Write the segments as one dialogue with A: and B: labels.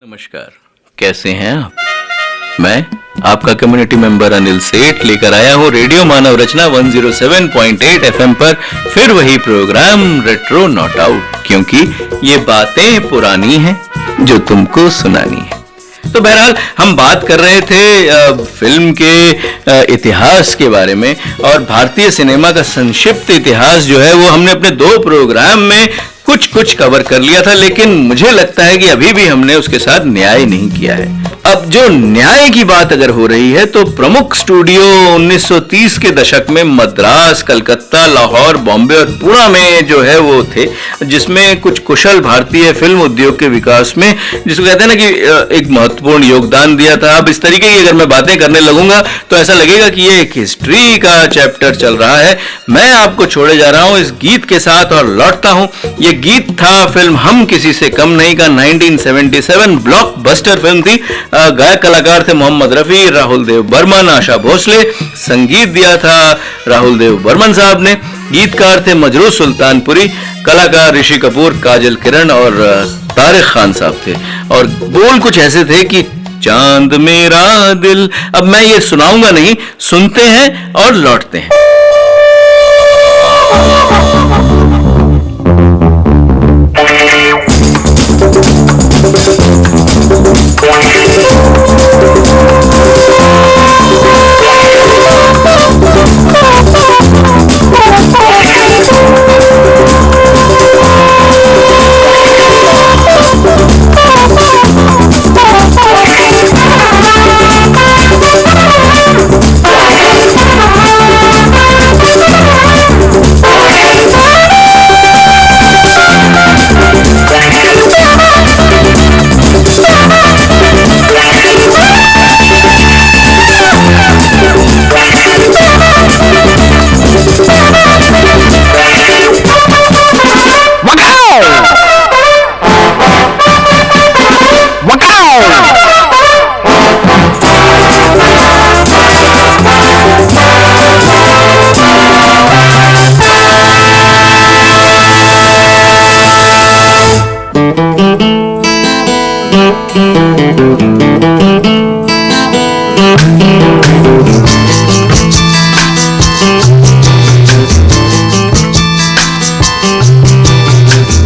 A: नमस्कार, कैसे हैं आप? मैं आपका कम्युनिटी मेंबर अनिल सेठ लेकर आया हूँ रेडियो मानव रचना 107.8 एफएम पर फिर वही प्रोग्राम रेट्रो नॉट आउट, क्योंकि ये बातें पुरानी हैं जो तुमको सुनानी है। तो बहरहाल हम बात कर रहे थे फिल्म के इतिहास के बारे में, और भारतीय सिनेमा का संक्षिप्त इतिहास जो है वो हमने अपने 2 प्रोग्राम में कुछ कवर कर लिया था, लेकिन मुझे लगता है कि अभी भी हमने उसके साथ न्याय नहीं किया है। अब जो न्याय की बात अगर हो रही है तो प्रमुख स्टूडियो 1930 के दशक में मद्रास, कलकत्ता, लाहौर, बॉम्बे और पुणे में जो है वो थे, जिसमें कुछ कुशल भारतीय फिल्म उद्योग के विकास में, जिसको कहते हैं ना कि एक महत्वपूर्ण योगदान दिया था। अब इस तरीके की अगर मैं बातें करने लगूंगा तो ऐसा लगेगा कि ये एक हिस्ट्री का चैप्टर चल रहा है। मैं आपको छोड़े जा रहा हूं इस गीत के साथ और लौटता हूं। ये गीत था फिल्म हम किसी से कम नहीं का 1977 ब्लॉकबस्टर फिल्म थी। गायक कलाकार थे मोहम्मद रफी, राहुल देव बर्मन, आशा भोसले। संगीत दिया था राहुल देव बर्मन साहब ने। गीतकार थे मजरू सुल्तानपुरी, कलाकार ऋषि कपूर, काजल किरण और तारिक खान साहब थे। और बोल कुछ ऐसे थे कि चांद मेरा दिल। अब मैं ये सुनाऊंगा नहीं, सुनते हैं और लौटते हैं।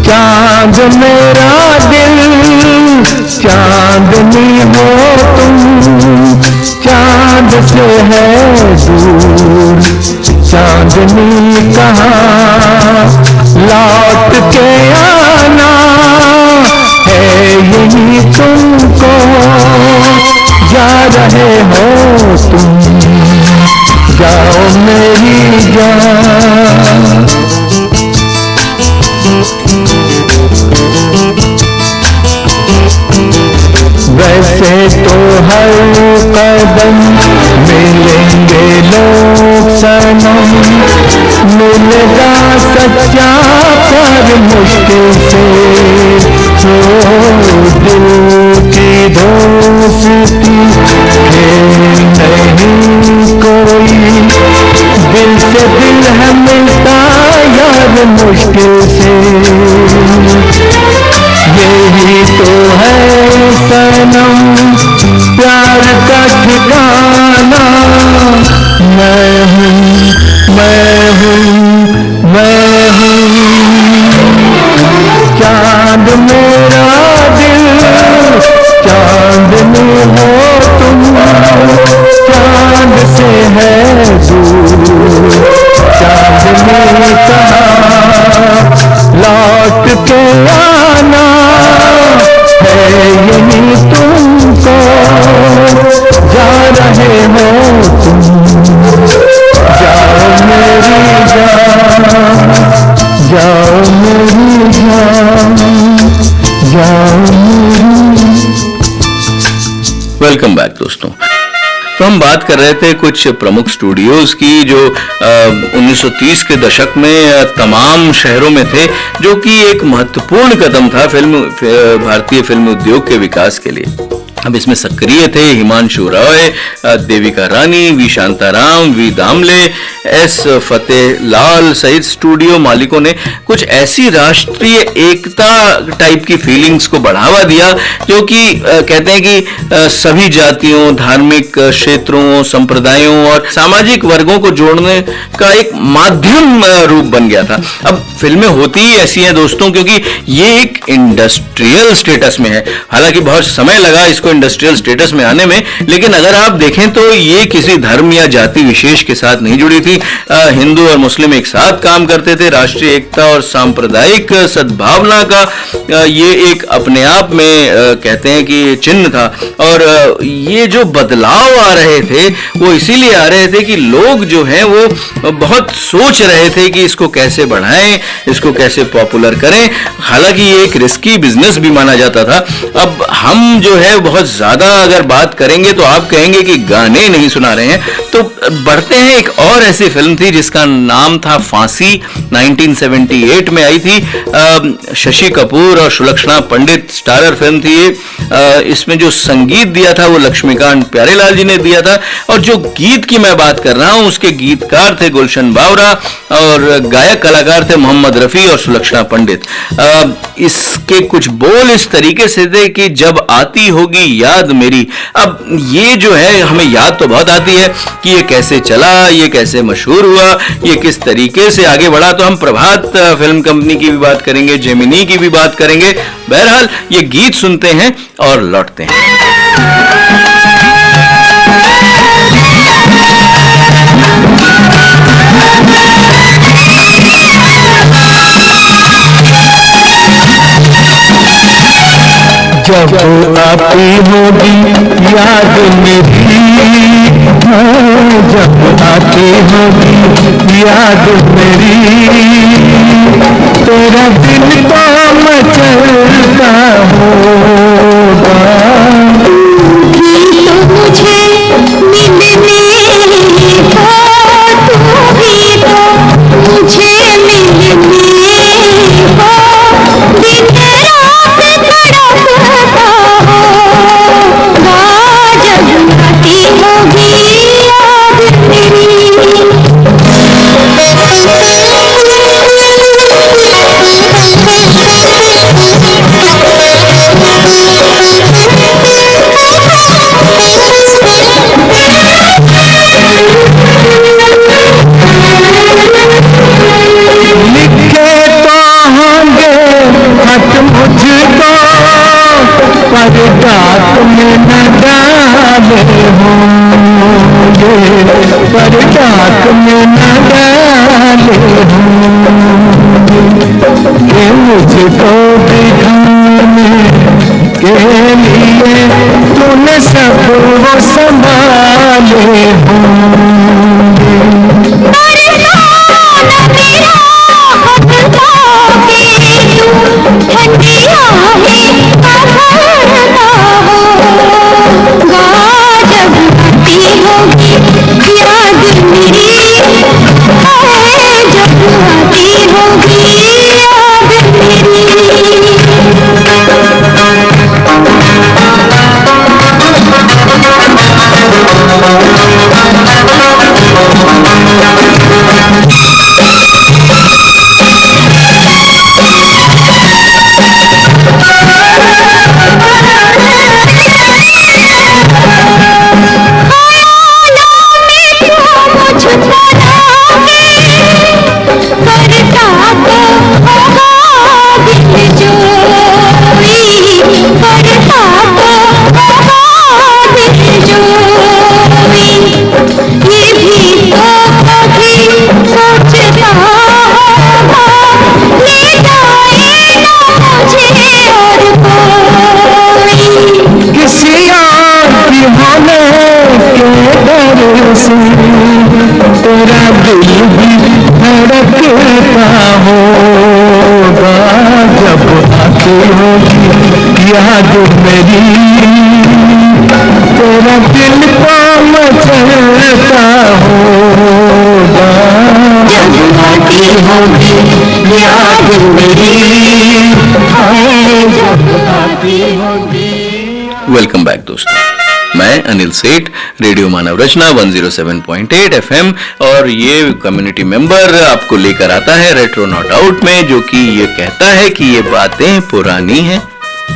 B: चांद मेरा दिल, चांदनी हो तुम, चांद से है दूर चांदनी कहाँ, लौट के आना है यही तुमको, जा रहे हो तुम, जाओ मेरी जान। वैसे तो हर कदम मिलेंगे लोग सनम, मिलेगा सच्चा प्यार मुश्किल से, ओ दिल की दोस्ती है नहीं कोई, दिल से दिल है मिलता यार मुश्किल से, यही तो है सनम प्यार का ठिकाना। मैं हूँ, मैं हूँ, मैं हूँ चांद मेरा दिल, चांदनी हो तुम, चांद से है दूर चांदनी कहाँ, लौट के आना है यही तुमको, जा रहे हो तुम, जाओ मेरी जान, जाओ मेरी जान, जाओ मेरी।
A: वेलकम बैक दोस्तों। तो हम बात कर रहे थे कुछ प्रमुख स्टूडियोज की जो 1930 के दशक में तमाम शहरों में थे, जो कि एक महत्वपूर्ण कदम था भारतीय फिल्म उद्योग के विकास के लिए। अब इसमें सक्रिय थे Himanshu Roy, Devika Rani, V Shantaram, V Damle, S Fatehlal सहित स्टूडियो मालिकों ने कुछ ऐसी राष्ट्रीय एकता टाइप की फीलिंग्स को बढ़ावा दिया जो कि कहते हैं कि सभी जातियों, धार्मिक क्षेत्रों, संप्रदायों और सामाजिक वर्गों को जोड़ने का एक माध्यम रूप बन गया था। अब फिल्में होती ही ऐसी हैं दोस्तों क्योंकि ये एक इंडस्ट्रियल स्टेटस में है। हालांकि बहुत समय लगा इसको इंडस्ट्रियल स्टेटस में आने में, लेकिन अगर आप देखें तो ये किसी धर्म या जाति विशेष के साथ नहीं जुड़ी थी। हिंदू और मुस्लिम एक साथ काम करते थे। राष्ट्रीय एकता और सांप्रदायिक सद्भावना का ये एक अपने आप में कहते हैं कि चिन्ह था। और ये जो बदलाव आ रहे थे वो इसीलिए आ रहे थे कि लोग जो हैं वो बहुत सोच रहे थे कि इसको कैसे बढ़ाएं, इसको कैसे पॉपुलर करें। हालांकि ये एक रिस्की बिजनेस भी माना जाता था। अब हम जो है बहुत ज्यादा अगर बात करेंगे तो आप कहेंगे कि गाने नहीं सुना रहे हैं, तो बढ़ते हैं। एक और ऐसी फिल्म थी जिसका नाम था फांसी, 1978 में आई थी। शशि कपूर और सुलक्षणा पंडित स्टारर फिल्म थी ये। इसमें जो संगीत दिया था वो लक्ष्मीकांत प्यारेलाल जी ने दिया था, और जो गीत की मैं बात कर रहा हूं उसके गीतकार थे गुलशन बावरा और गायक कलाकार थे मोहम्मद रफी और सुलक्षणा पंडित। इसके कुछ बोल इस तरीके से थे कि जब आती होगी याद मेरी। अब ये जो है हमें याद तो बहुत आती है कि ये कैसे चला, ये कैसे मशहूर हुआ, ये किस तरीके से आगे बढ़ा। तो हम प्रभात फिल्म कंपनी की भी बात करेंगे, जेमिनी की भी बात करेंगे। बहरहाल ये गीत सुनते हैं और लौटते हैं।
B: जब आती होगी याद मेरी, जब आती होगी याद मेरी, तेरा दिल तो मचलता होगा।
C: मुझे मिलने को, तू भी तो मुझे मिलने को, दिन रात तड़पता होगा। जब आती होगी याद मेरी।
B: लिखे तो होंगे खत मुझको, पर डाक में न डाले होंगे, पर डाक में न डाले होंगे। ये मुझको दिखाने के लिए तूने सब वो संभाले होंगे। तेरा दिल भी धड़कता होगा। जब आती होगी याद मेरी, तेरा दिल तो मचलता होगा।
C: जब आती होगी याद मेरी,
B: जब आती होगी
A: वेलकम बैक दोस्तों, मैं अनिल सेठ, रेडियो मानव रचना 107.8 FM और ये कम्युनिटी मेंबर आपको लेकर आता है रेट्रो नॉट आउट में, जो कि ये कहता है कि ये बातें पुरानी हैं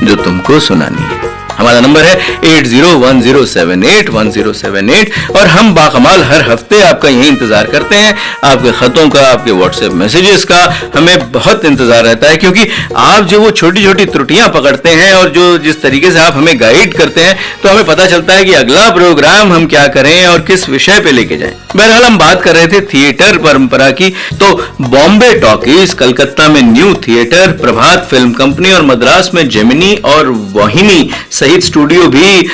A: जो तुमको सुनानी है। हमारा नंबर है 8010781078 और हम बाकमाल हर हफ्ते आपका यही इंतजार करते हैं, आपके खतों का, आपके व्हाट्सएप मैसेजेस का हमें बहुत इंतजार रहता है, क्योंकि आप जो वो छोटी छोटी त्रुटियां पकड़ते हैं और जो जिस तरीके से आप हमें गाइड करते हैं, तो हमें पता चलता है कि अगला प्रोग्राम हम क्या करें और किस विषय पे लेके जाएं। बहरहाल हम बात कर रहे थे थिएटर परंपरा की, तो बॉम्बे टॉकीज, कलकत्ता में न्यू थिएटर, प्रभात फिल्म कंपनी और मद्रास में जेमिनी और वाहिनी सहित स्टूडियो भी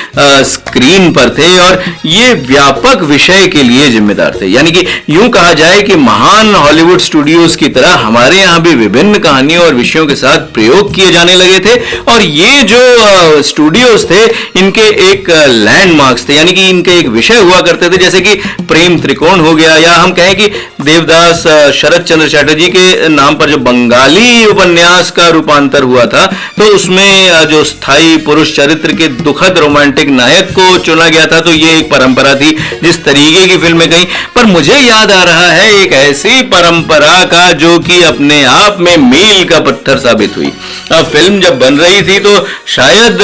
A: स्क्रीन पर थे और ये व्यापक विषय के लिए जिम्मेदार थे। यानी कि यूं कहा जाए कि महान हॉलीवुड स्टूडियोज की तरह हमारे यहां भी विभिन्न कहानियों और विषयों के साथ प्रयोग किए जाने लगे थे और ये जो स्टूडियोज थे इनके एक लैंडमार्क्स थे, यानी कि इनके एक विषय हुआ करते थे, जैसे कि प्रेम त्रिकोण हो गया, या हम कहें कि देवदास शरद चंद्र चैटर्जी के नाम पर जो बंगाली उपन्यास का रूपांतर हुआ था, तो उसमें जो स्थायी पुरुष चरित्र के दुखद रोमांटिक नायक को चुना गया था, तो ये एक परंपरा थी जिस तरीके की फिल्में गई। पर मुझे याद आ रहा है एक ऐसी परंपरा का जो कि अपने आप में मील का पत्थर साबित हुई। फिल्म जब बन रही थी तो शायद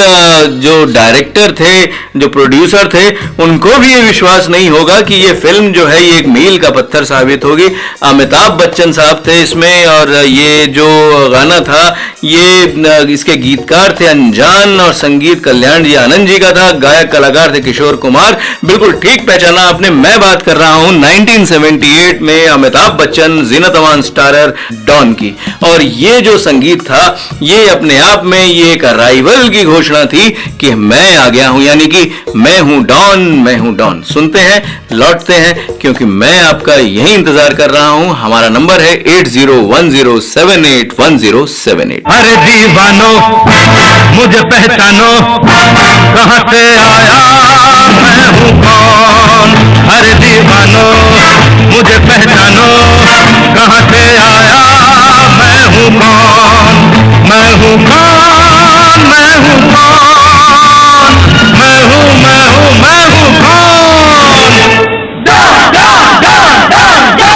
A: जो डायरेक्टर थे, जो प्रोड्यूसर थे, उनको भी ये विश्वास नहीं होगा कि ये फिल्म जो है ये एक मील का पत्थर साबित होगी। अमिताभ बच्चन साहब थे इसमें और ये जो गाना था ये इसके गीतकार थे अनजान और संगीत कल्याण जी आनंद जी का था, गायक कलाकार थे किशोर कुमार। बिल्कुल ठीक पहचाना आपने, मैं बात कर रहा हूं 1978 में अमिताभ बच्चन जीनत अमान स्टारर डॉन की। और ये जो संगीत था ये अपने आप में ये एक अराइवल की घोषणा थी कि मैं आ गया हूं, यानी कि मैं हूं डॉन, मैं हूं डॉन। सुनते हैं, लौटते हैं, क्योंकि मैं आपका यही इंतजार कर रहा हूं। हमारा नंबर है 8010781078।
B: अरे दीवानो मुझे पहचानो, कहां से आया मैं हूं कौन। अरे दीवानो मुझे पहचानो, कहां से आया मैं हूं कौन। मैं हूं कौन, मैं हूं कौन, मैं हूं मैं हूं मैं हूं कौन। डा डा डा डा डा।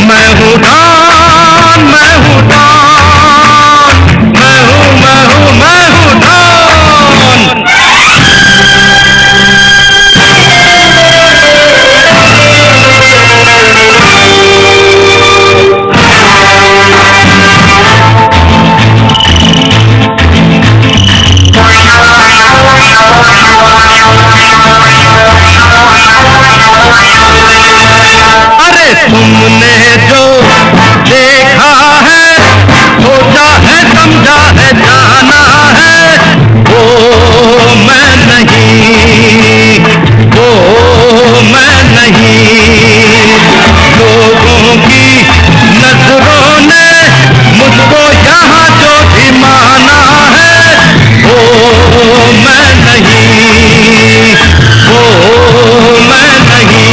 B: मैं हूं डॉन, मैं हूं डॉन, मैं हूं मैं हूं मैं हूं डॉन। अरे तुमने जो देखा है, सोचा है, समझा है, जाना है, वो मैं नहीं, वो मैं नहीं। लोगों की नजरों ने मुझको यहाँ जो भी माना है, वो मैं नहीं, वो मैं नहीं।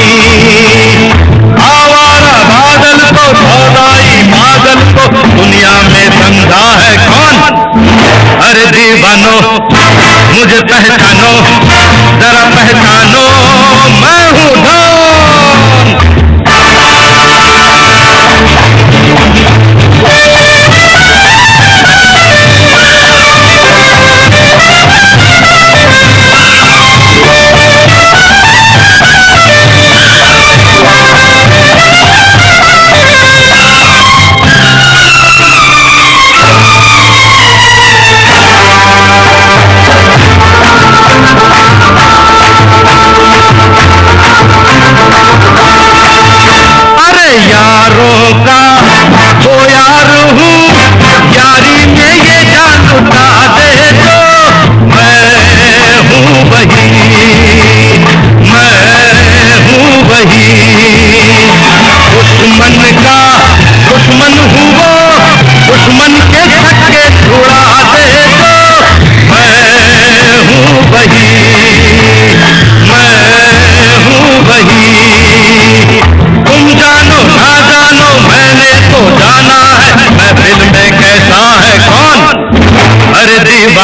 B: आवारा बादल को, धौलाई बादल को दुनिया में समझा है कौन। अरे दीवानो मुझे पहचानो, जरा पहचानो, मैं हूं डॉन।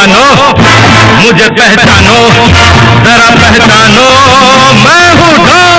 B: दीवानो मुझे पहचानो, जरा पहचानो मैं हूँ डॉन।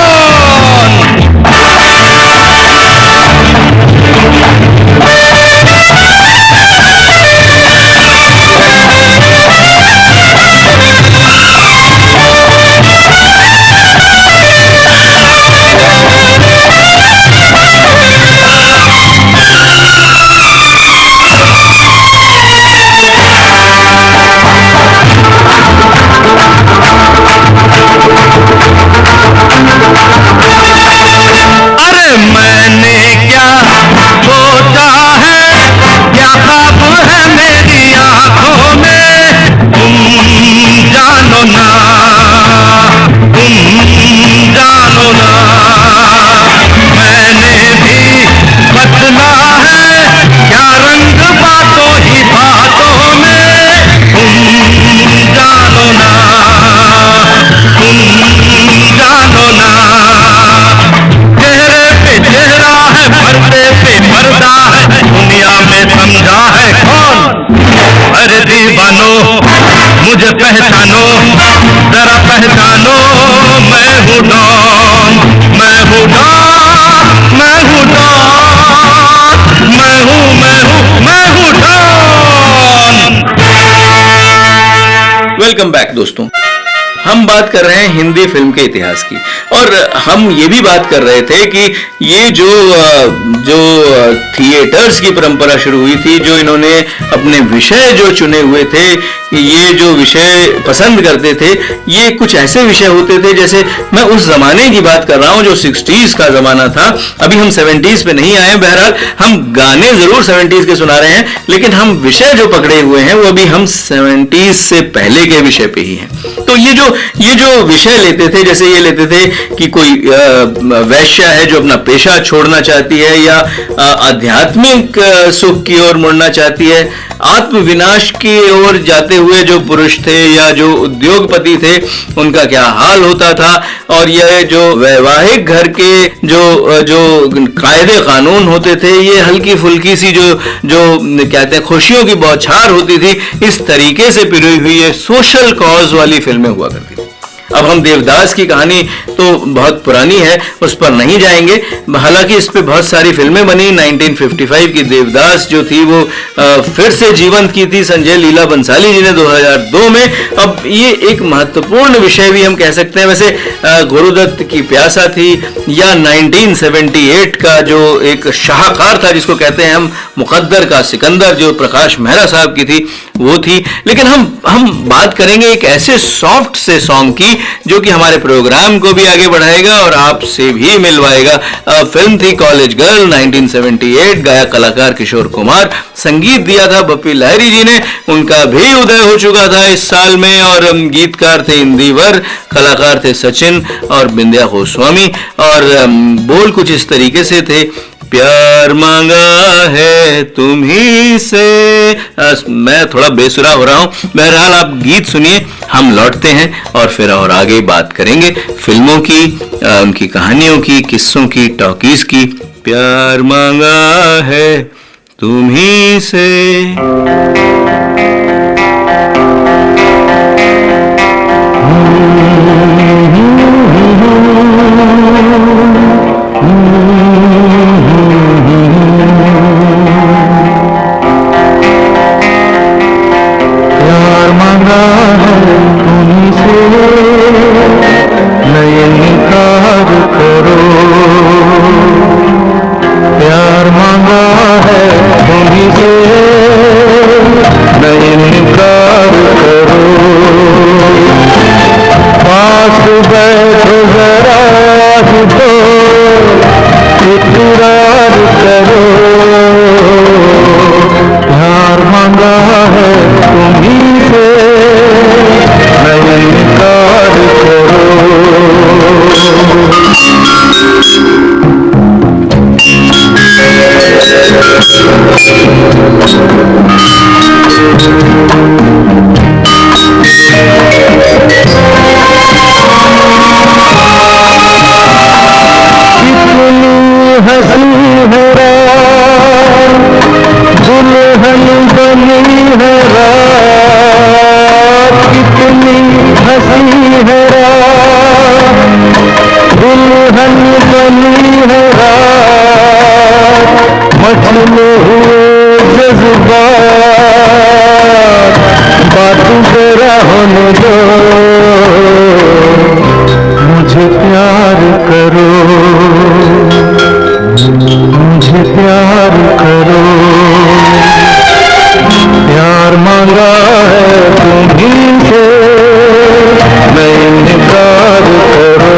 B: मैंने क्या सोचा है, क्या ख्वाब है मेरी आंखों में, तुम जानो ना, तुम जानो ना। मैंने भी बदला है क्या रंग बातों ही बातों में, तुम जानो ना, तुम जानो ना। चेहरा है पर्दे पे पर्दा है, दुनिया में समझा है कौन। अरे दीवानो मुझे पहचानो, जरा पहचानो मैं हूँ डॉन, मैं हूँ डॉन, मैं हूँ डॉन, मैं हूँ डॉन।
A: वेलकम बैक दोस्तों। हम बात कर रहे हैं हिंदी फिल्म के इतिहास की, और हम ये भी बात कर रहे थे कि ये जो थिएटर्स की परंपरा शुरू हुई थी, जो इन्होंने अपने विषय जो चुने हुए थे, ये जो विषय पसंद करते थे, ये कुछ ऐसे विषय होते थे, जैसे मैं उस जमाने की बात कर रहा हूँ जो 60s का जमाना था। अभी हम 70s पे नहीं आए, बहरहाल हम गाने जरूर 70s के सुना रहे हैं, लेकिन हम विषय जो पकड़े हुए हैं वो अभी हम 70s से पहले के विषय पे ही हैं। तो ये जो विषय लेते थे, जैसे ये लेते थे कि कोई वैश्या है जो अपना पेशा छोड़ना चाहती है, या आध्यात्मिक सुख की ओर मुड़ना चाहती है, आत्मविनाश की ओर जाते हुए जो पुरुष थे या जो उद्योगपति थे उनका क्या हाल होता था, और यह जो वैवाहिक घर के जो कायदे कानून होते थे, ये हल्की फुल्की सी जो कहते हैं खुशियों की बौछार होती थी, इस तरीके से पिरोई हुई ये सोशल कॉज वाली फिल्में हुआ करती थी। अब हम देवदास की कहानी तो बहुत पुरानी है, उस पर नहीं जाएंगे, हालांकि इस पे बहुत सारी फिल्में बनी। 1955 की देवदास जो थी वो फिर से जीवंत की थी संजय लीला बंसाली जी ने 2002 में। अब ये एक महत्वपूर्ण विषय भी हम कह सकते हैं। वैसे गुरुदत्त की प्यासा थी, या 1978 का जो एक शाहकार था जिसको कहते हैं हम मुकद्दर का सिकंदर, जो प्रकाश मेहरा साहब की थी, वो थी। लेकिन हम बात करेंगे एक ऐसे सॉफ्ट से सॉन्ग की जो कि हमारे प्रोग्राम को भी आगे बढ़ाएगा और आपसे भी मिलवाएगा। फिल्म थी कॉलेज गर्ल, 1978, गाया कलाकार किशोर कुमार, संगीत दिया था बप्पी लहरी जी ने। उनका भी उदय हो चुका था इस साल में, और गीतकार थे इंदिवर, कलाकार थे सचिन और बिंदिया गोस्वामी, और बोल कुछ इस तरीके से थे, प्यार मांगा है तुम्ही से। मैं थोड़ा बेसुरा हो रहा हूं, बहरहाल आप गीत सुनिए, हम लौटते हैं और फिर और आगे बात करेंगे फिल्मों की, उनकी कहानियों की, किस्सों की, टॉकीज की। प्यार मांगा है तुम्ही से।
C: हसी है
B: मुझे प्यार करो, प्यार मांगा है तुम्हीं से, नहीं इनकार करो।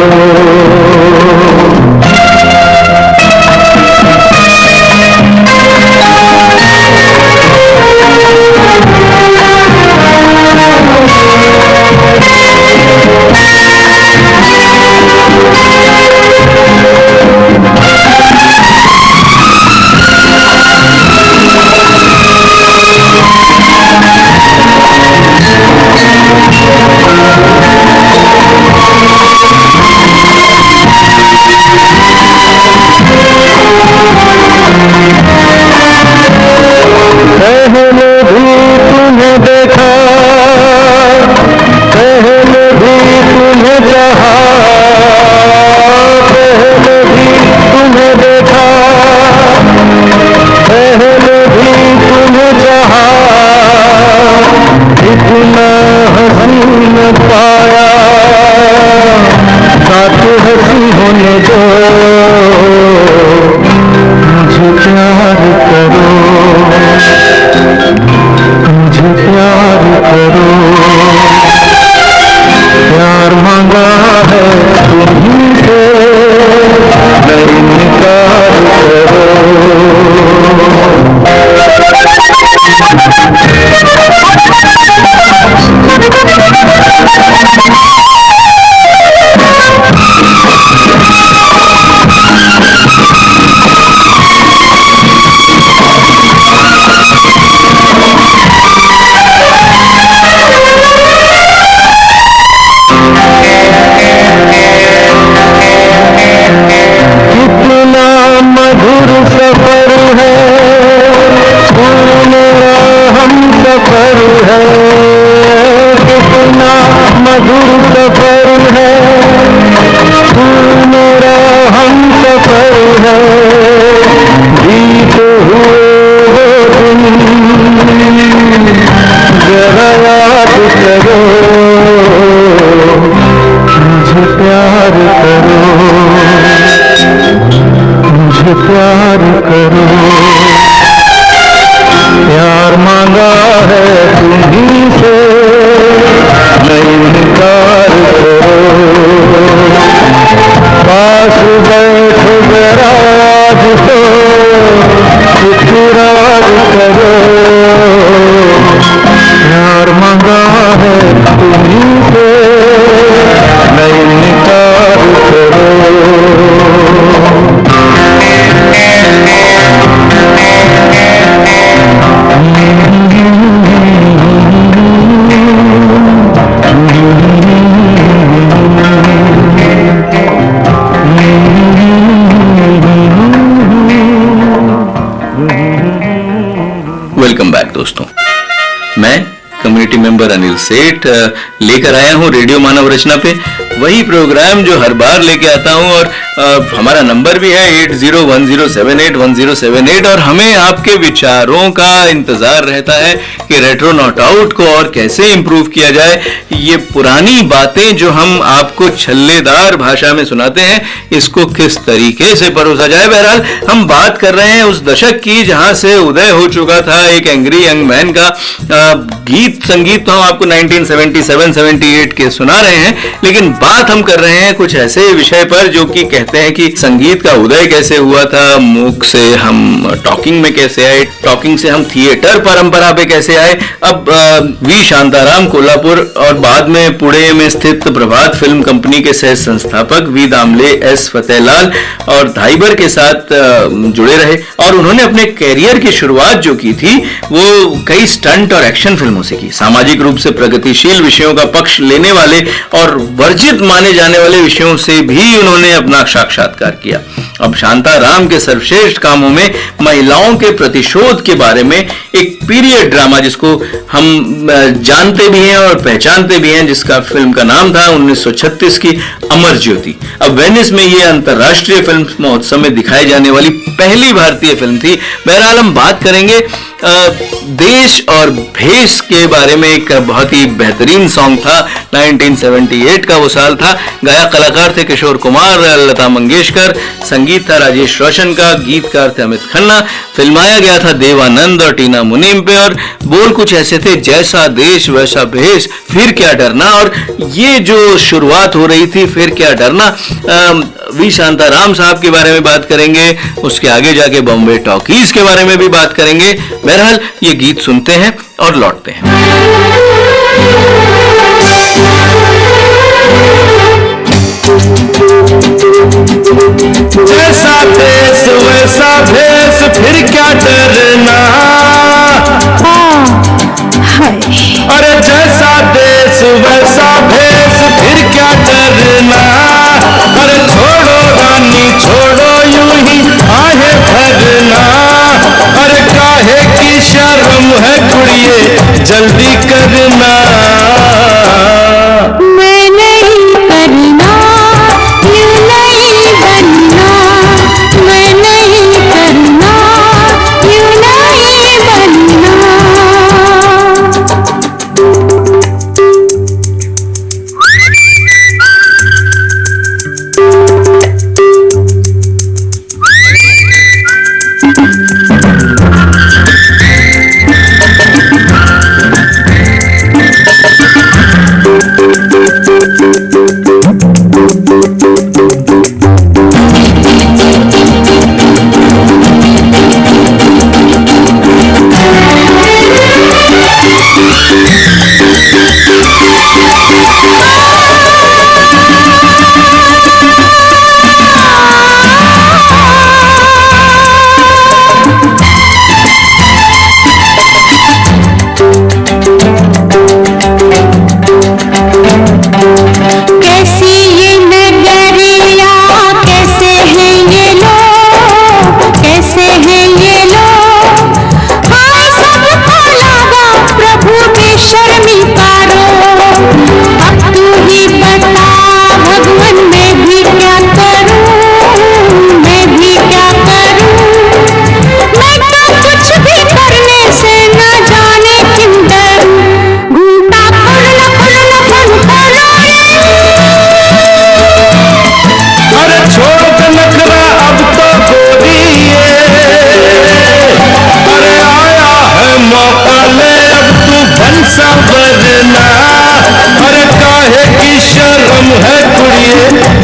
B: पहले भी तुम्हें देखा, पहले भी तुम्हें चाहा, पहले भी तुम्हें देखा, पहले भी तुम्हें चाहा, इतना हसीन पाया, साथ हसी होने दो, मुझे प्यार करो, मुझे प्यार करो, प्यार मांगा है तुम्हीं से, नहीं इनकार करो। कितना मधुर सफर है, मेरा हम सफर है, कितना मधुर सफर है, मेरा हम सफर है, बीते हुए वो दिन जरा याद करो, मुझे प्यार करो, मुझे प्यार करो, प्यार मांगा है तुम्हीं से, नहीं इनकार करो। पास बैठो जरा आज तो इकरार करो, प्यार मांगा है तुम्हीं से, नहीं इनकार करो।
A: वेलकम बैक दोस्तों, मैं कम्युनिटी मेंबर अनिल सेठ लेकर आया हूं रेडियो मानव रचना पे वही प्रोग्राम जो हर बार लेके आता हूं, और हमारा नंबर भी है 8010781078, और हमें आपके विचारों का इंतजार रहता है कि रेट्रो नॉट आउट को और कैसे इम्प्रूव किया जाए। ये पुरानी बातें जो हम आपको छल्लेदार भाषा में सुनाते हैं, इसको किस तरीके से परोसा जाए। बहरहाल हम बात कर रहे हैं उस दशक की जहां से उदय हो चुका था एक एंग्री यंग मैन का। गीत संगीत तो हम आपको 1977-78 के सुना रहे हैं, लेकिन बात हम कर रहे हैं कुछ ऐसे विषय पर जो कि कहते हैं कि संगीत का उदय कैसे हुआ था, मूक से हम टॉकिंग में कैसे आए, टॉकिंग से हम थिएटर परंपरा पे कैसे आए। अब वी शांताराम कोल्हापुर और बाद में पुणे में स्थित प्रभात फिल्म कंपनी के सह संस्थापक वी दामले एस फतेहलाल और धाइबर के साथ जुड़े रहे, और उन्होंने अपने कैरियर की शुरुआत जो की थी वो कई स्टंट और एक्शन फिल्मों से की। सामाजिक रूप से प्रगतिशील विषयों का पक्ष लेने वाले और वर्जित माने जाने वाले विषयों से भी उन्होंने अपना साक्षात्कार किया। अब शांताराम के सर्वश्रेष्ठ कामों में महिलाओं के प्रतिशोध के बारे में एक पीरियड ड्रामा जिसको हम जानते भी हैं और पहचानते भी हैं, जिसका फिल्म का नाम था 1936 की अमर ज्योति। अब वेनिस में ये अंतरराष्ट्रीय फिल्म महोत्सव में दिखाई जाने वाली पहली भारतीय फिल्म थी। बहरहाल हम बात करेंगे देश और भेष के बारे में एक बहुत ही बेहतरीन सॉन्ग था। 1978 का वो साल था। गायक कलाकार थे किशोर कुमार, लता मंगेशकर, संगीत था राजेश रोशन का, गीतकार थे अमित खन्ना। फिल्माया गया था देवानंद और टीना मुनीम पे और बोल कुछ ऐसे थे, जैसा देश वैसा भेष, फिर क्या डरना। और ये जो शुरुआत हो रही थी, फिर क्या डरना, वी शांताराम साहब के बारे में बात करेंगे, उसके आगे जाके बॉम्बे टॉकीज के बारे में भी बात करेंगे। बहरहाल ये गीत सुनते हैं और लौटते हैं।
B: जैसा देश वैसा भेष, फिर क्या डरना। अरे जैसा देश वैसा भेष, फिर क्या डरना। अरे छोड़ो रानी छोड़ो यूं ही आहे भरना। अरे काहे की शर्म है कुड़िए, जल्दी करना।
C: मैं नहीं करना, यूं नहीं बनना। मैं नहीं करना, यूं नहीं बनना।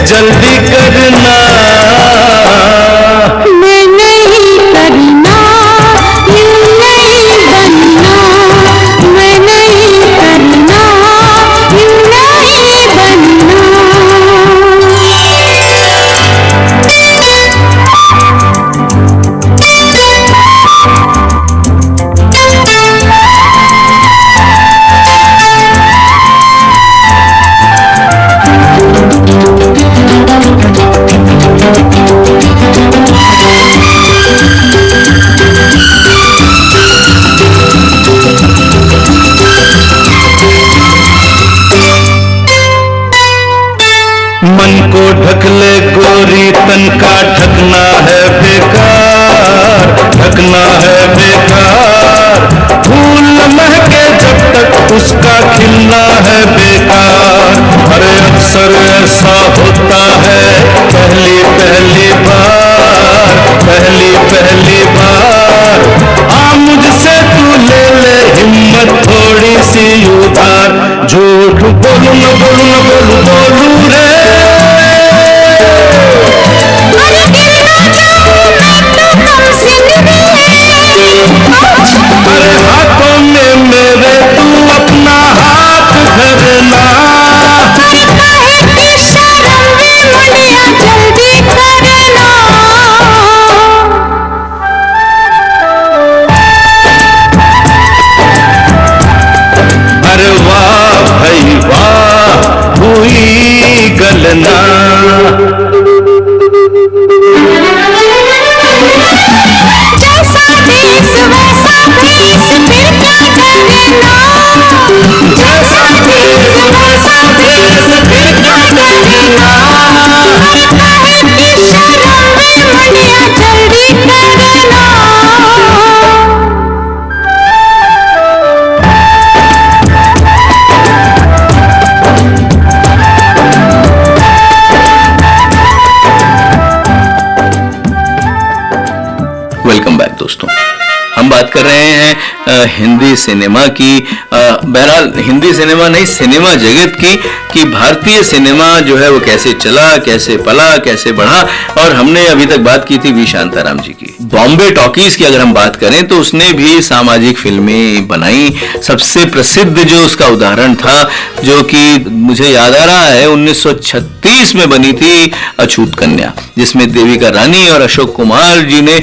B: जल्दी करना।
C: मैं नहीं करना, यूं नहीं बनना। मैं नहीं करना, यूं नहीं बनना।
B: मन को ढक ले गोरी, तन का ढकना है बेकार, ढकना है बेकार। फूल महके जब तक उसका खिलना है बेकार। अरे अक्सर ऐसा होता है पहली पहली बार, पहली पहली बार। आ मुझसे तू ले ले हिम्मत थोड़ी सी उधार। झूठ बोलूं न बोलूं न बोलूं बोलूं रे।
C: अरे गिर ना जाऊं मैं तो तुमसे
B: अरे हाथों में मेरे तू अपना हाथ धरना।
C: अरे काहे की शर्म में मुंडिया जल्दी करना।
A: वेलकम बैक दोस्तों। हम बात कर रहे हैं हिंदी सिनेमा की, बहरहाल हिंदी सिनेमा नहीं, सिनेमा जगत की, कि भारतीय सिनेमा जो है वो कैसे चला, कैसे पला, कैसे बढ़ा। और हमने अभी तक बात की थी वी शांताराम जी की। बॉम्बे टॉकीज की अगर हम बात करें तो उसने भी सामाजिक फिल्में बनाई। सबसे प्रसिद्ध जो उसका उदाहरण था, जो कि मुझे याद आ रहा है 1936 में बनी थी अछूत कन्या, जिसमें देविका रानी और अशोक कुमार जी ने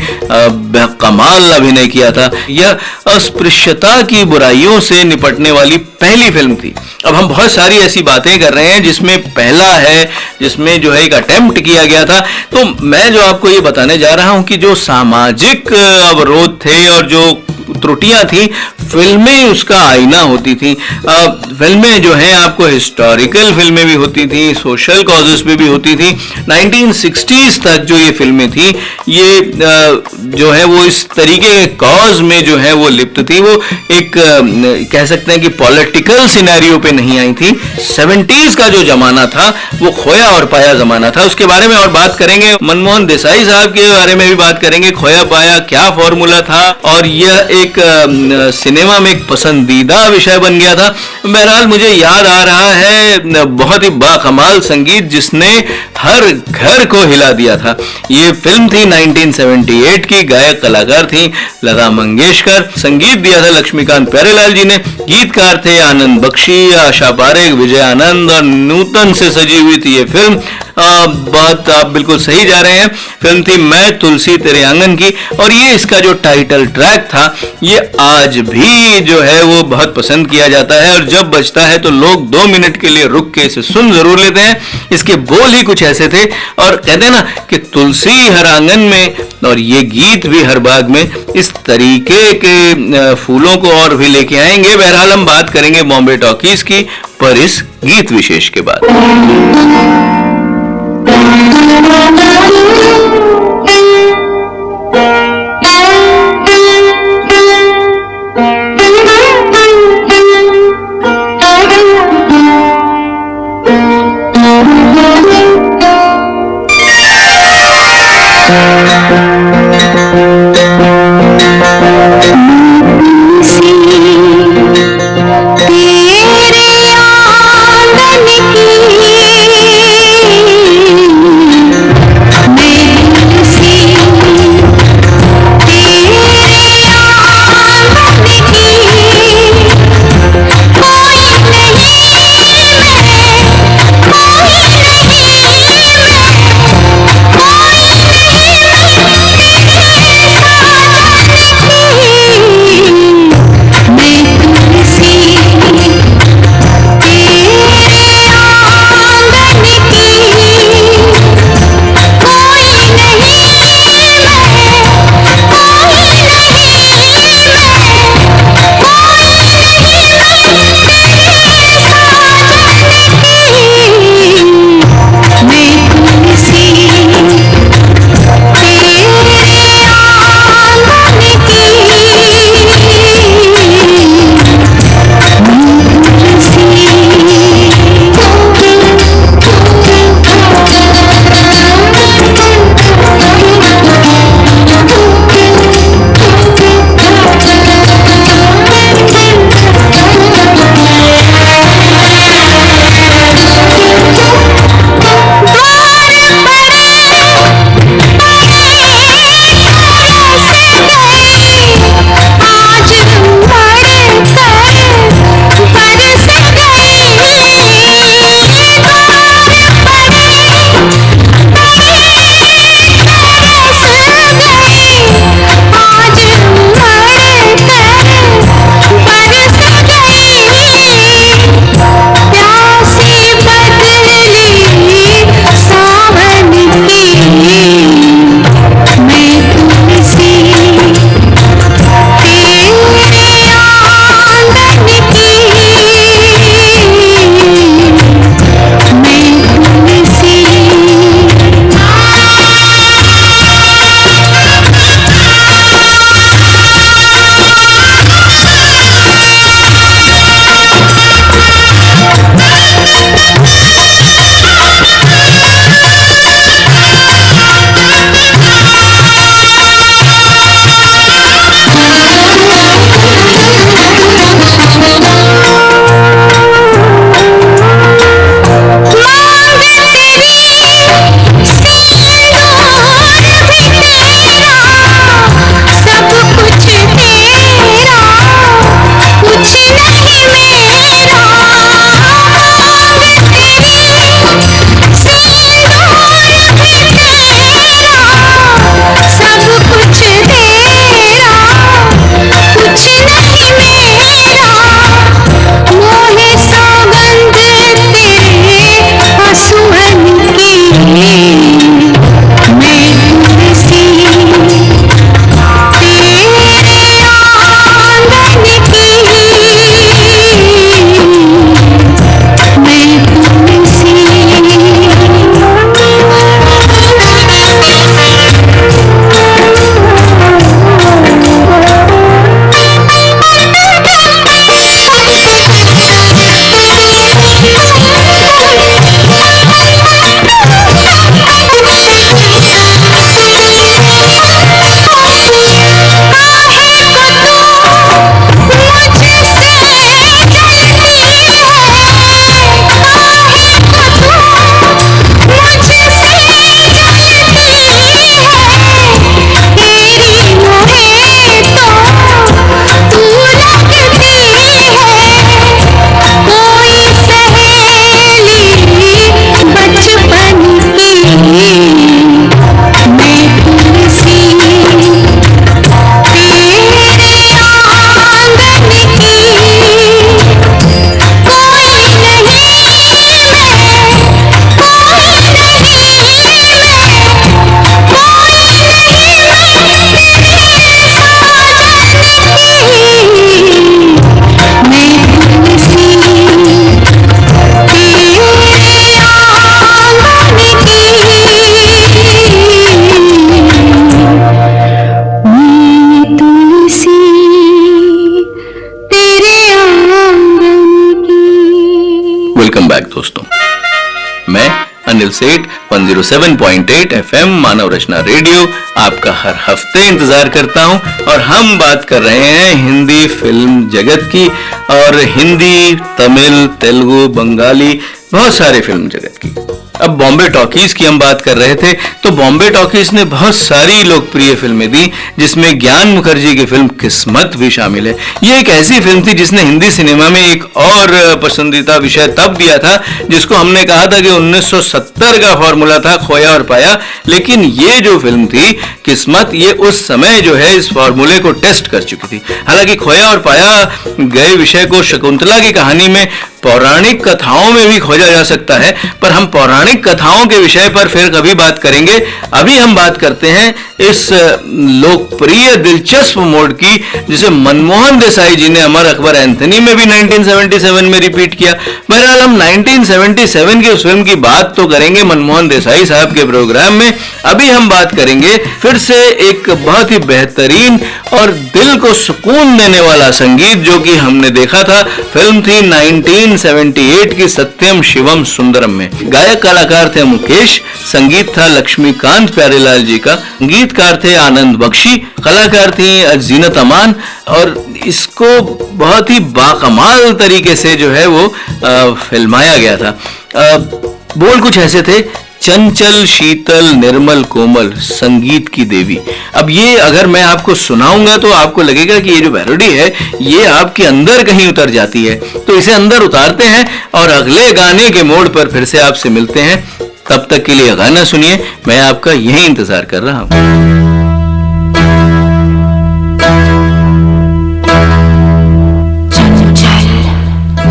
A: कमाल अभिनय किया था। यह अस्पृश्यता की बुराइयों से निपटने वाली पहली फिल्म थी। अब हम बहुत सारी ऐसी बातें कर रहे हैं जिसमें पहला है, जिसमें जो है एक अटेम्प्ट किया गया था। तो मैं जो आपको ये बताने जा रहा हूं कि जो सामाजिक अवरोध थे और जो त्रुटियां थी, फिल्में उसका आईना होती थी। फिल्में जो हैं आपको हिस्टोरिकल फिल्में भी होती थी, सोशल कॉजेस पे भी होती थी। 1960s तक जो ये फिल्में थी, ये जो है वो इस तरीके के कॉज में जो है वो लिप्त थी। वो एक कह सकते हैं कि पॉलिटिकल सिनेरियो पे नहीं आई थी। 70s का जो जमाना था वो खोया और पाया जमाना था। उसके बारे में और बात करेंगे, मनमोहन देसाई साहब के बारे में भी बात करेंगे, खोया पाया क्या फॉर्मूला था, और यह एक सिनेमा में एक पसंदीदा विषय बन गया था। बहरहाल मुझे याद आ रहा है बहुत ही बाकमाल संगीत जिसने हर घर को हिला दिया था। ये फिल्म थी 1978 की, गायक कलाकार थी लता मंगेशकर, संगीत दिया था लक्ष्मीकांत प्यारेलाल जी ने, गीतकार थे आनंद बख्शी, आशा पारेख, विजय आनंद और नूतन से सजी हुई थी ये फिल्म। बात आप बिल्कुल सही जा रहे हैं। फिल्म थी मैं तुलसी तेरे आंगन की, और ये इसका जो टाइटल ट्रैक था ये आज भी जो है वो बहुत पसंद किया जाता है, और जब बजता है तो लोग 2 मिनट के लिए रुक के इसे सुन जरूर लेते हैं। इसके बोल ही कुछ ऐसे थे, और कहते हैं ना कि तुलसी हर आंगन में, और ये गीत भी हर बाग में। इस तरीके के फूलों को और भी लेके आएंगे। बहरहाल हम बात करेंगे बॉम्बे टॉकीज की, पर इस गीत विशेष के बाद। अनिल सेठ 107.8 FM मानव रचना रेडियो आपका हर हफ्ते इंतजार करता हूं और हम बात कर रहे हैं हिंदी फिल्म जगत की और हिंदी, तमिल, तेलुगु, बंगाली, बहुत सारे फिल्म जगत की। अब बॉम्बे टॉकीज की हम बात कर रहे थे तो बॉम्बे टॉकीज ने बहुत सारी लोकप्रिय फिल्में दी जिसमें ज्ञान मुखर्जी की फिल्म किस्मत भी शामिल है। ये एक ऐसी फिल्म थी जिसने हिंदी सिनेमा में एक और पसंदीदा विषय तब दिया था जिसको हमने कहा था कि 1970 का फॉर्मूला था खोया और पाया, लेकिन ये जो फिल्म थी किस्मत ये उस समय जो है इस फॉर्मूले को टेस्ट कर चुकी थी। हालांकि खोया और पाया गए विषय को शकुंतला की कहानी में पौराणिक कथाओं में भी खोजा जा सकता है, पर हम पौराणिक कथाओं के विषय पर फिर कभी बात करेंगे। अभी हम बात करते हैं इस लोकप्रिय दिलचस्प मोड की जिसे मनमोहन देसाई जी ने अमर अकबर एंथनी में भी 1977 में रिपीट किया। बहरहाल हम 1977 की उस फिल्म की बात तो करेंगे मनमोहन देसाई साहब के प्रोग्राम में। अभी हम बात करेंगे फिर से एक बहुत ही बेहतरीन और दिल को सुकून देने वाला संगीत जो कि हमने देखा था। फिल्म थी 1978 की सत्यम शिवम सुंदरम में। गायक कलाकार थे मुकेश, संगीत था लक्ष्मीकांत प्यारेलाल जी का, गीतकार थे आनंद बख्शी, कलाकार थी जीनत अमान और इसको बहुत ही बाकमाल तरीके से जो है वो फिल्माया गया था। बोल कुछ ऐसे थे, चंचल शीतल निर्मल कोमल संगीत की देवी। अब ये अगर मैं आपको सुनाऊंगा तो आपको लगेगा कि ये जो पैरोडी है ये आपके अंदर कहीं उतर जाती है, तो इसे अंदर उतारते हैं और अगले गाने के मोड़ पर फिर से आपसे मिलते हैं। तब तक के लिए गाना सुनिए, मैं आपका यही इंतजार कर रहा हूं।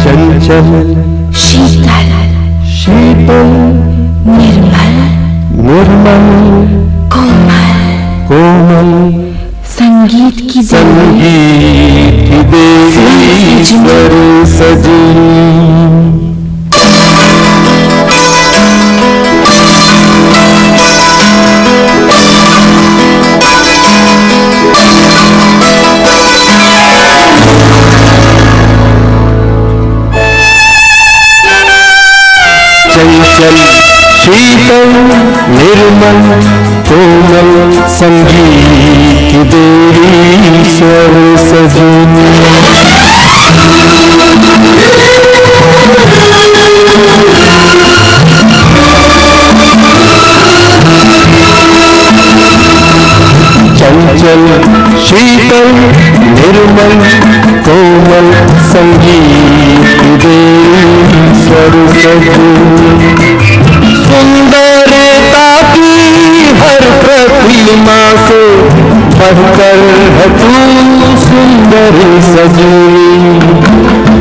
D: चंचल
C: शीतल
D: शीतल
C: निर्मल
D: निर्मल
C: कोमल
D: कोमल
C: संगीत की
D: संगीत की देवी स्वर सजी। चंचल शीतल निर्मल कोमल संगीत की देवी स्वर सजी। चंचल शीतल निर्मल कोमल संगीत की देवी स्वर सजी। सुंदरता की हर प्रतिमा से बढ़कर है तू सुंदर सजी।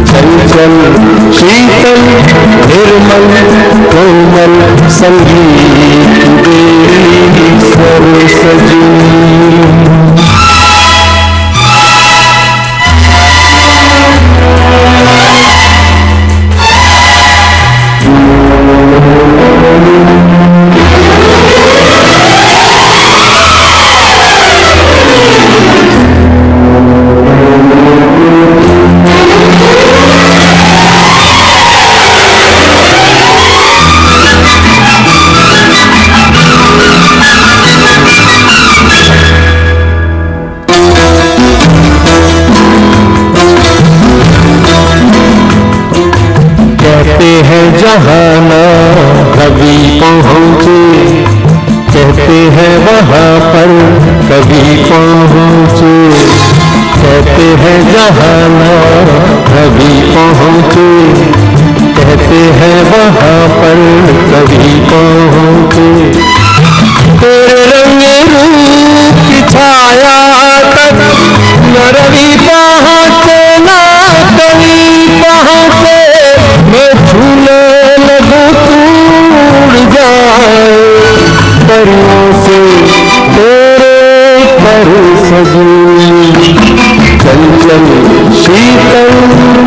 D: चंचल शीतल निर्मल कोमल संगीत की देवी स्वर सजी। कहते हैं जहाना कभी पहुँचे, कहते हैं वहाँ पर कभी पहुँचे। कहते हैं जहाना कभी पहुँचे, कहते हैं वहाँ पर कभी पहुँचे। तेरे रंग रूप की छाया तक न रवि पहुँचे ना कभी पहुँचे। मैं झूले लगूं टूट जाए परियों से तेरे पर सजी। चंचल शीतल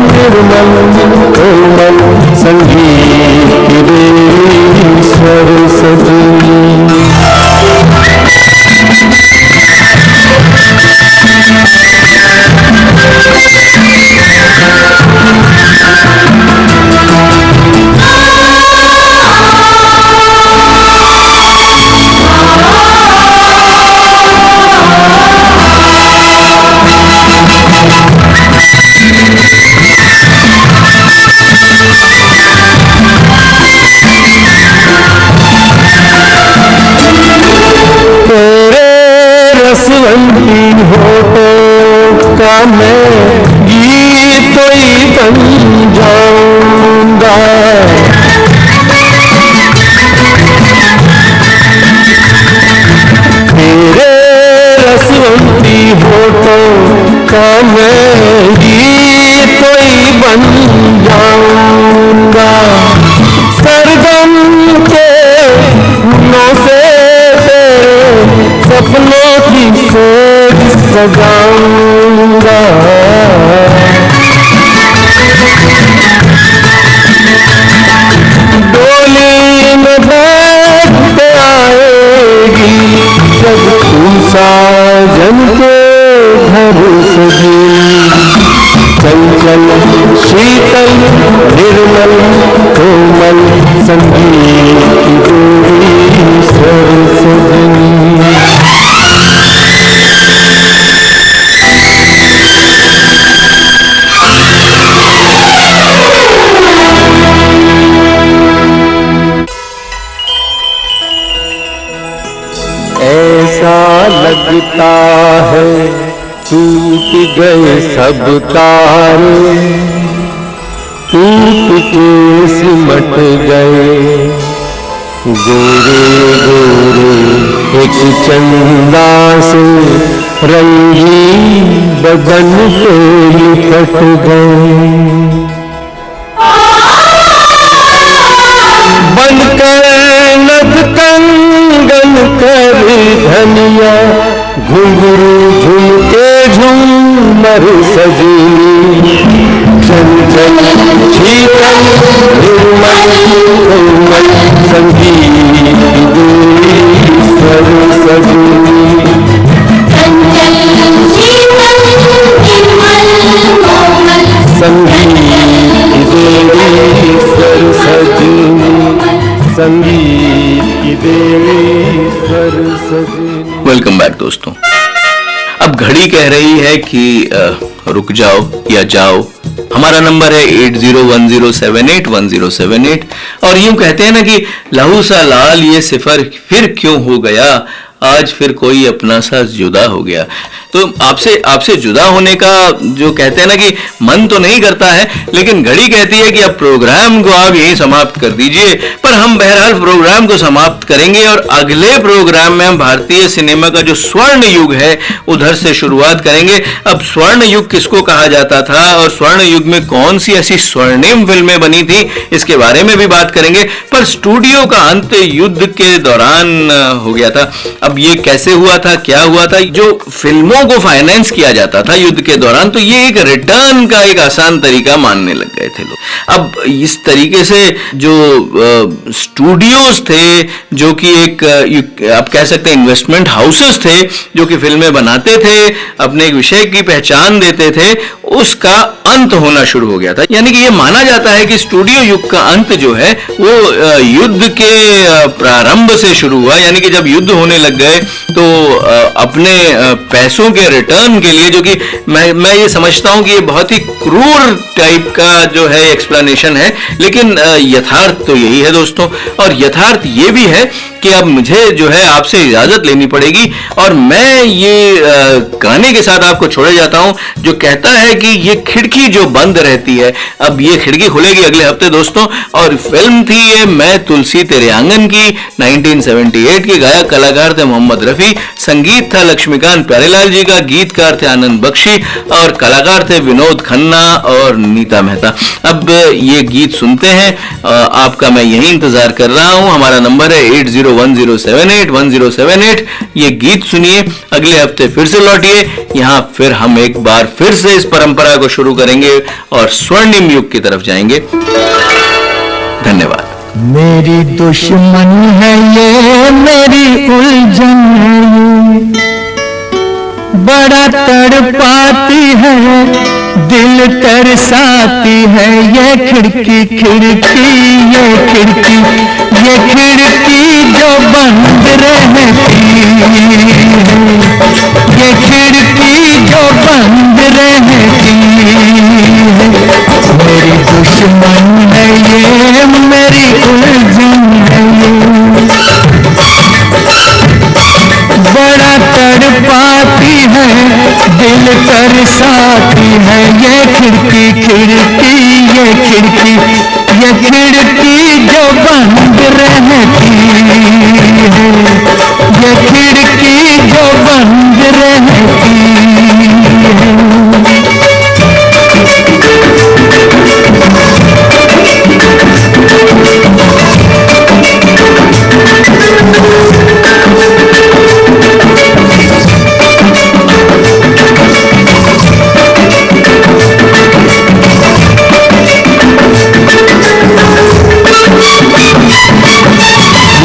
D: निर्मल कोमल संगीत की देवी स्वर सजी। का मैं गीत ही बन जाऊंगा। तेरे रसवंती होठों का मैं गीत ही बन जाऊंगा। सरगम के फूलों से सपनों की सोच सजाऊंगा। डोली में बैठ के आएगी जब तू साजन के घर सजेगी। चंचल शीतल निर्मल कोमल संगीत की डोरी सर सजनी। ऐसा लगता है टूट गए सब तारे, टूट के सिमट गए गोरे गोरे एक चंदा से रंगीन बदन पे लिपट गए। बनकर नथ कंगन कर धनिया घुंघरू झुमके झूमर सजी। चंचल शीतल निर्मल कोमल संगीत डोरी सर सजनी।
C: चंचल शीतल निर्मल कोमल
D: संगीत डोरी सर सजनी। संगीत की देवी सर सजनी।
A: वेलकम बैक दोस्तों। अब घड़ी कह रही है कि रुक जाओ या जाओ। हमारा नंबर है 8010781078 और यूं कहते हैं ना कि लहू सा लाल ये सिफर फिर क्यों हो गया, आज फिर कोई अपना सा जुदा हो गया। तो आपसे जुदा होने का जो कहते हैं ना कि मन तो नहीं करता है, लेकिन घड़ी कहती है कि अब प्रोग्राम को आप यही समाप्त कर दीजिए। पर हम बहरहाल प्रोग्राम को समाप्त करेंगे और अगले प्रोग्राम में हम भारतीय सिनेमा का जो स्वर्ण युग है उधर से शुरुआत करेंगे। अब स्वर्ण युग किसको कहा जाता था और स्वर्ण युग में कौन सी ऐसी स्वर्णिम फिल्में बनी थी, इसके बारे में भी बात करेंगे। पर स्टूडियो का अंत युद्ध के दौरान हो गया था। अब ये कैसे हुआ था, क्या हुआ था? जो फिल्मों को फाइनेंस किया जाता था युद्ध के दौरान, तो ये एक रिटर्न का एक आसान तरीका मानने लग गए थे लोग। अब इस तरीके से जो स्टूडियोज थे, जो कि एक आप कह सकते हैं इन्वेस्टमेंट हाउसेस थे, जो कि फिल्में बनाते थे, अपने एक विषय की पहचान देते थे, उसका अंत होना शुरू हो गया था। यानी कि ये माना जाता है कि स्टूडियो युग का अंत जो है वो युद्ध के प्रारंभ से शुरू हुआ। यानी कि जब युद्ध होने लग गए तो अपने पैसों के रिटर्न के लिए, जो कि मैं ये समझता हूं कि ये बहुत ही क्रूर टाइप का जो है एक्सप्लेनेशन है, लेकिन यथार्थ तो यही है दोस्तों। और यथार्थ ये भी है कि अब मुझे जो है आपसे इजाजत लेनी पड़ेगी और मैं ये गाने के साथ आपको छोड़े जाता हूं जो कहता है कि ये खिड़की जो बंद रहती है, अब ये खिड़की खुलेगी अगले हफ्ते दोस्तों। और फिल्म थी ये मैं तुलसी तेरे आंगन की, 1978 की। गायक कलाकार थे मोहम्मद रफी, संगीत था लक्ष्मीकांत प्यारेलाल जी का, गीतकार थे आनंद बख्शी और कलाकार थे विनोद खन्ना और नीता मेहता। अब ये गीत सुनते हैं, आपका मैं यही इंतजार कर रहा हूं। हमारा नंबर है 8010781078। ये गीत सुनिए, अगले हफ्ते फिर से लौटिए यहाँ, फिर हम एक बार फिर से इस परंपरा को शुरू करेंगे और स्वर्णिम युग की तरफ जाएंगे। धन्यवाद।
D: मेरी दुश्मन है ये, मेरी उलझन है ये, बड़ा तड़पाती है, दिल तरसाती है ये खिड़की खिड़की, ये खिड़की, ये खिड़की जो बंद रहती है, ये खिड़की जो बंद रहती है। मेरी दुश्मन है ये, मेरी उलझन है ये, बड़ा तड़पाती है, दिल कर साथी है ये खिड़की खिड़की ये खिड़की ये खिड़की जो बंद रहती है ये खिड़की जो बंद रहती है।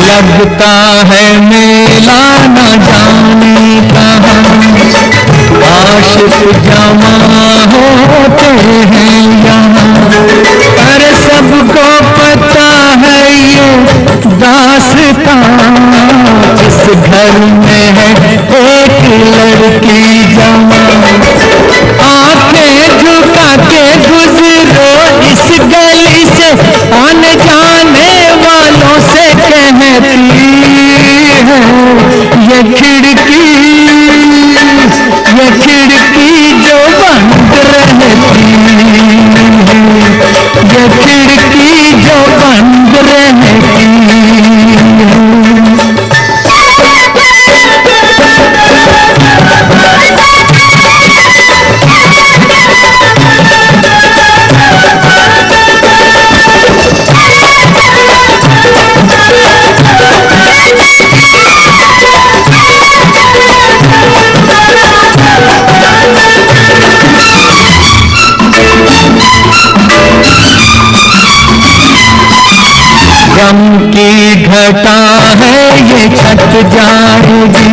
D: लगता है मेला न जाने कहाँ आशिक जमा होते हैं यहाँ। अरे सबको पता है ये दास्तां इस घर में है एक लड़की जमा। आंखें झुका के गुजरो इस गली से आने जाने वालों से कहती है ये खिड़की जो बंद रहती है ये खिड़की जो बंद रहती है। गम की घटा है ये छट जाएगी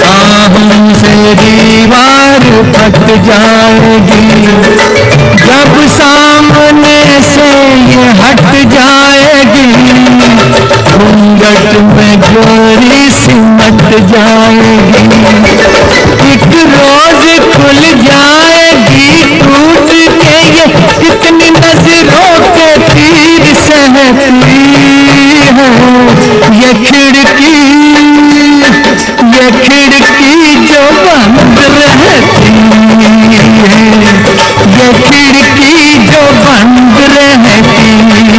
D: आहम से दीवार फट जाएगी। जब सामने से ये हट जाएगी घूंघट में गोरी सिमट जाएगी। एक रोज खुल जाएगी टूट के ये कितनी नजरों के तीर सहती है ये खिड़की जो बंद रहती है ये खिड़की जो बंद रहती है।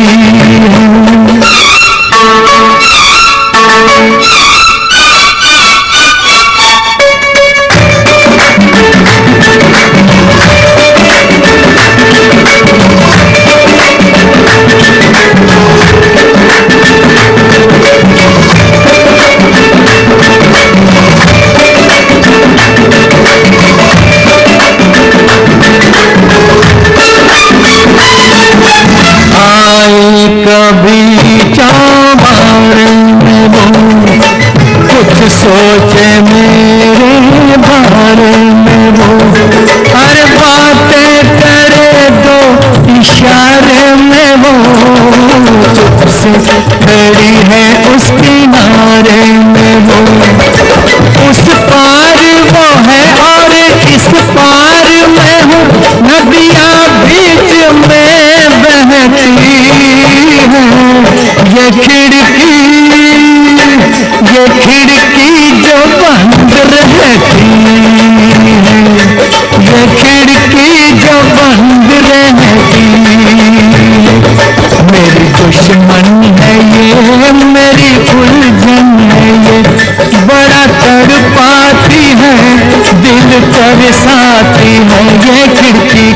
D: कभी चामारे में वो कुछ सोचे मेरे बारे में वो। अरे बातें करे दो इशारे में वो चुप से खड़ी है उस किनारे में वो। उस पार वो है और इस पार मैं हूँ नदियाँ बीच में बहती है ये खिड़की जो बंद रहती है ये खिड़की जो बंद रहती है। मेरी दुश्मन है ये मेरी उलझन है ये बड़ा तड़पाती है दिल तरसाती है ये खिड़की